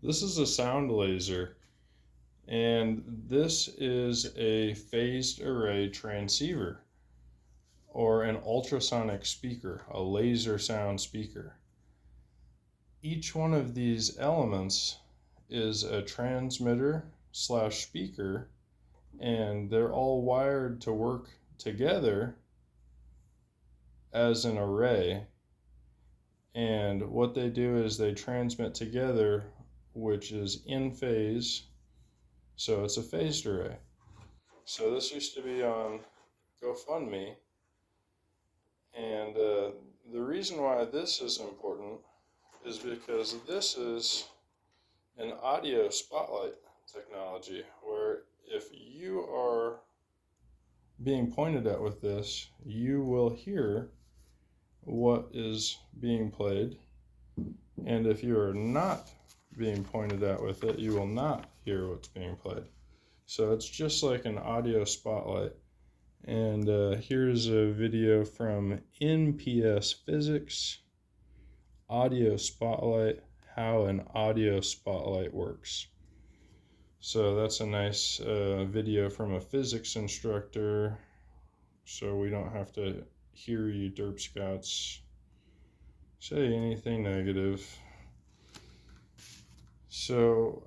This is a sound laser, and this is a phased array transceiver or an ultrasonic speaker, a laser sound speaker. Each one of these elements is a transmitter slash speaker, and they're all wired to work together as an array. And what they do is they transmit together, which is in phase. So it's a phased array. So this used to be on GoFundMe. And the reason why this is important is because this is an audio spotlight technology where if you are being pointed at with this, you will hear what is being played. And if you are not being pointed at with it, you will not hear what's being played. So it's just like an audio spotlight. And here's a video from NPS Physics, audio spotlight, how an audio spotlight works. So that's a nice video from a physics instructor, so we don't have to hear you derp scouts say anything negative. So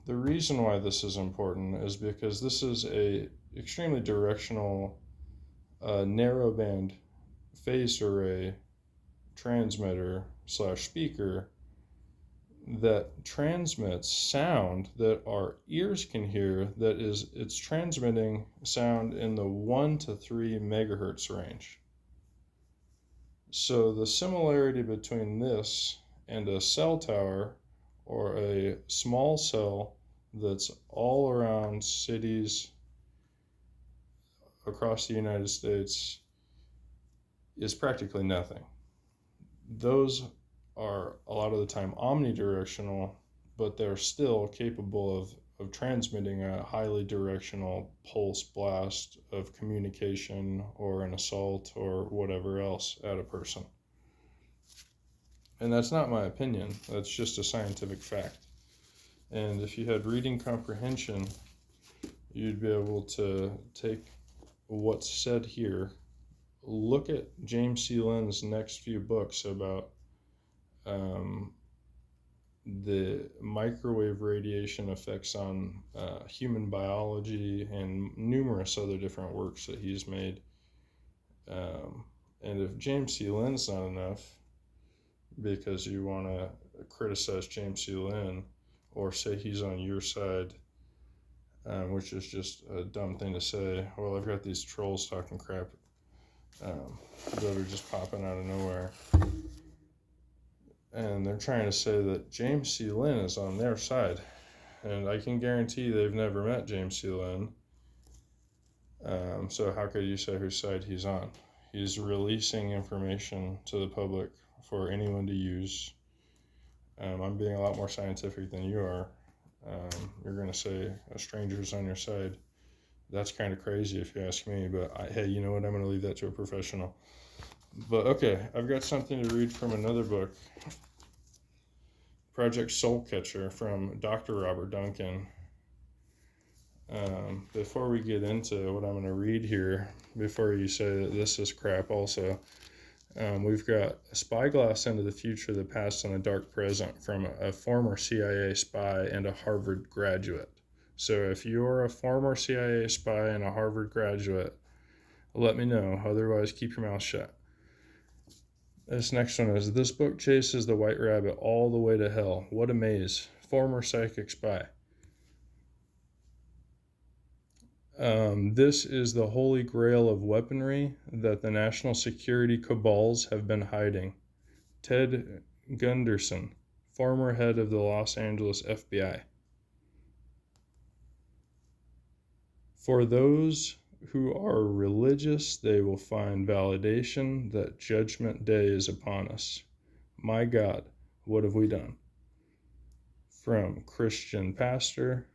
the reason why this is important is because this is a extremely directional narrowband phased array transmitter slash speaker that transmits sound that our ears can hear. That is, it's transmitting sound in the 1 to 3 megahertz range. So the similarity between this and a cell tower or a small cell that's all around cities across the United States is practically nothing. Those are a lot of the time omnidirectional, but they're still capable of transmitting a highly directional pulse blast of communication or an assault or whatever else at a person. And that's not my opinion, that's just a scientific fact. And if you had reading comprehension, you'd be able to take what's said here, look at James C. Lynn's next few books about the microwave radiation effects on human biology and numerous other different works that he's made. And if James C. Lynn's not enough, because you want to criticize James C. Lynn or say he's on your side, which is just a dumb thing to say. Well, I've got these trolls talking crap that are just popping out of nowhere. And they're trying to say that James C. Lynn is on their side. And I can guarantee they've never met James C. Lynn. So how could you say whose side he's on? He's releasing information to the public for anyone to use. I'm being a lot more scientific than you are. You're going to say a stranger's on your side. That's kind of crazy if you ask me, but hey, you know what? I'm going to leave that to a professional. But okay, I've got something to read from another book, Project Soul Catcher from Dr. Robert Duncan. Before we get into what I'm going to read here, before you say that this is crap also, we've got a spyglass into the future, the past, and the dark present from a former CIA spy and a Harvard graduate. So if you're a former CIA spy and a Harvard graduate, let me know. Otherwise, keep your mouth shut. This next one is, this book chases the white rabbit all the way to hell. What a maze. Former psychic spy. This is the holy grail of weaponry that the national security cabals have been hiding. Ted Gunderson, former head of the Los Angeles FBI. For those who are religious, they will find validation that Judgment Day is upon us. My God, what have we done? From Christian pastor.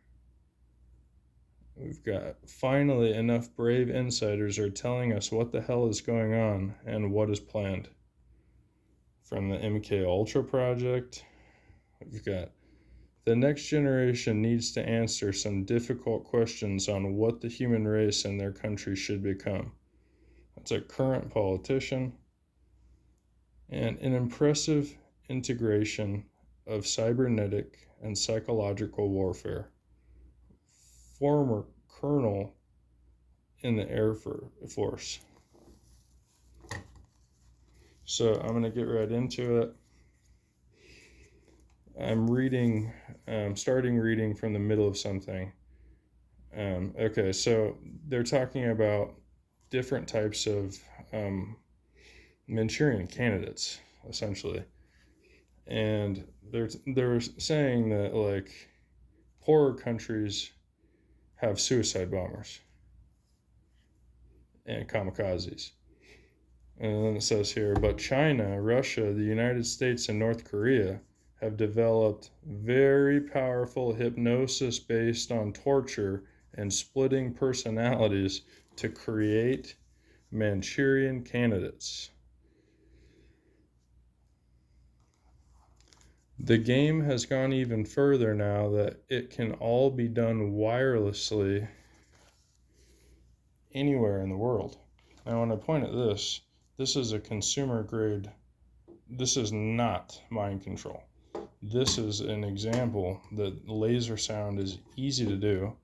We've got, finally, enough brave insiders are telling us what the hell is going on and what is planned. From the MK Ultra project. We've got The next generation needs to answer some difficult questions on what the human race and their country should become. That's a current politician. And an impressive integration of cybernetic and psychological warfare. Former colonel in the Air Force. So I'm going to get right into it. I'm starting reading from the middle of something. Okay, so they're talking about different types of Manchurian candidates, essentially. And they're saying that, like, poorer countries have suicide bombers and kamikazes. And then it says here, but China, Russia, the United States, and North Korea have developed very powerful hypnosis based on torture and splitting personalities to create Manchurian candidates. The game has gone even further now that it can all be done wirelessly anywhere in the world. Now, when I point at this is a consumer grade. This is not mind control. This is an example that laser sound is easy to do,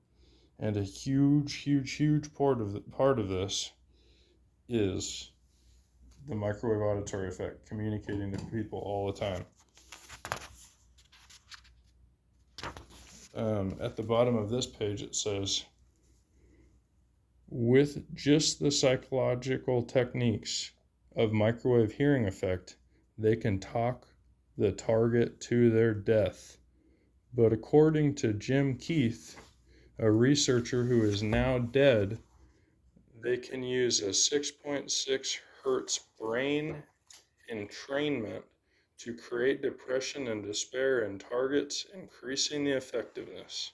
and a huge part of this is the microwave auditory effect, communicating to people all the time. At the bottom of this page it says, with just the psychological techniques of microwave hearing effect, they can talk the target to their death. But according to Jim Keith, a researcher who is now dead, they can use a 6.6 hertz brain entrainment to create depression and despair in targets, increasing the effectiveness.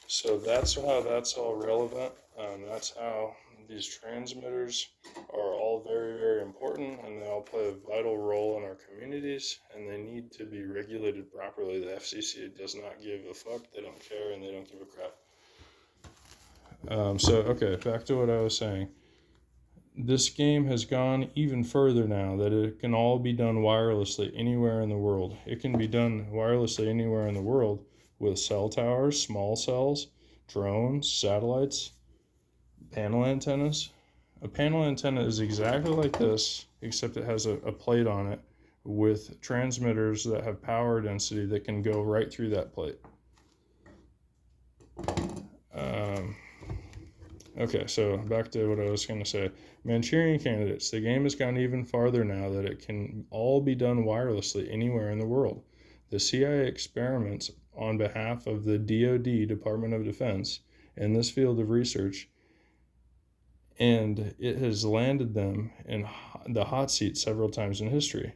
So that's how that's all relevant. That's how these transmitters are all very important, and they all play a vital role in our communities, and they need to be regulated properly. The FCC does not give a fuck. They don't care, and they don't give a crap. Okay, back to what I was saying. This game has gone even further now that it can all be done wirelessly anywhere in the world. It can be done wirelessly anywhere in the world with cell towers, small cells, drones, satellites, panel antennas. A panel antenna is exactly like this, except it has a plate on it with transmitters that have power density that can go right through that plate. Okay, so back to what I was going to say. Manchurian candidates. The game has gone even farther now that it can all be done wirelessly anywhere in the world. The CIA experiments on behalf of the DoD, Department of Defense, in this field of research, and it has landed them in the hot seat several times in history.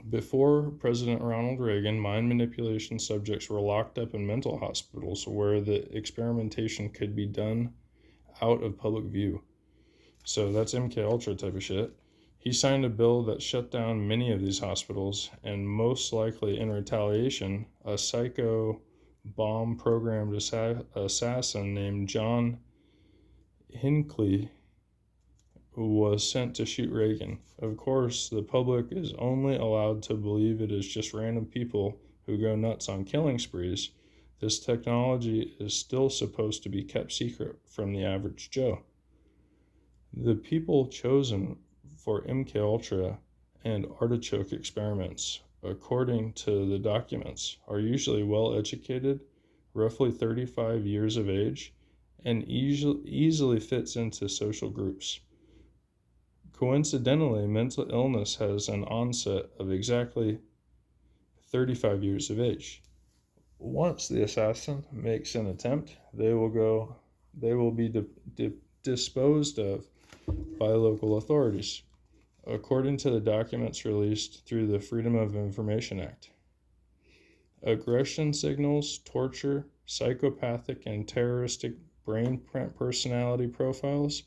Before President Ronald Reagan, mind manipulation subjects were locked up in mental hospitals where the experimentation could be done out of public view. So that's MKUltra type of shit. He signed a bill that shut down many of these hospitals, and most likely in retaliation, a psycho bomb programmed assassin named John Hinckley was sent to shoot Reagan. Of course, the public is only allowed to believe it is just random people who go nuts on killing sprees. This technology is still supposed to be kept secret from the average Joe. The people chosen for MKUltra and Artichoke experiments, according to the documents, are usually well-educated, roughly 35 years of age, and easily fits into social groups. Coincidentally, mental illness has an onset of exactly 35 years of age. Once the assassin makes an attempt, they will be disposed of by local authorities, according to the documents released through the Freedom of Information Act. Aggression signals, torture, psychopathic and terroristic brain personality profiles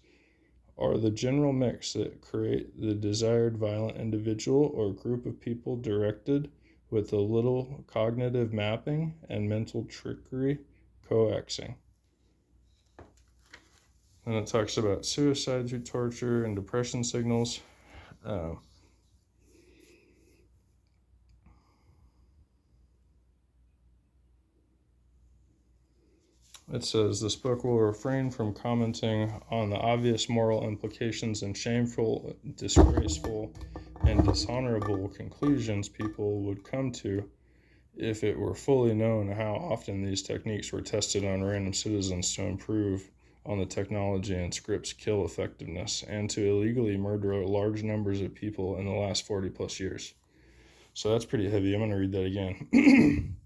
are the general mix that create the desired violent individual or group of people directed with a little cognitive mapping and mental trickery coaxing. And it talks about suicide through torture and depression signals. It says this book will refrain from commenting on the obvious moral implications and shameful, disgraceful, and dishonorable conclusions people would come to if it were fully known how often these techniques were tested on random citizens to improve on the technology and scripts kill effectiveness, and to illegally murder large numbers of people in the last 40 plus years. So that's pretty heavy. I'm going to read that again.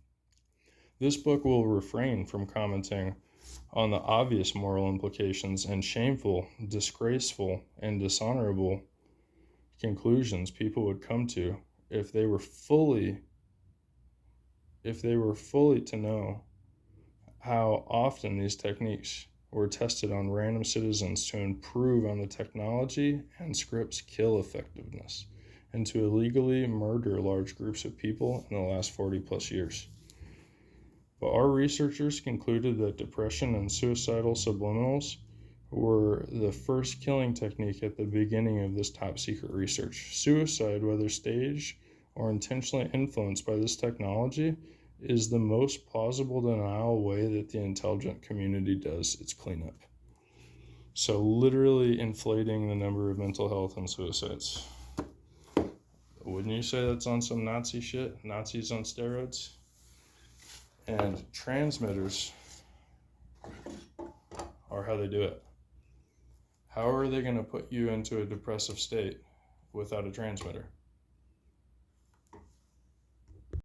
This book will refrain from commenting on the obvious moral implications and shameful, disgraceful, and dishonorable conclusions people would come to if they were fully to know how often these techniques were tested on random citizens to improve on the technology and scripts kill effectiveness, and to illegally murder large groups of people in the last 40 plus years. But our researchers concluded that depression and suicidal subliminals were the first killing technique at the beginning of this top secret research. Suicide, whether staged or intentionally influenced by this technology, is the most plausible denial way that the intelligent community does its cleanup. So literally inflating the number of mental health and suicides. Wouldn't you say that's on some Nazi shit? Nazis on steroids? And transmitters are how they do it. How are they going to put you into a depressive state without a transmitter?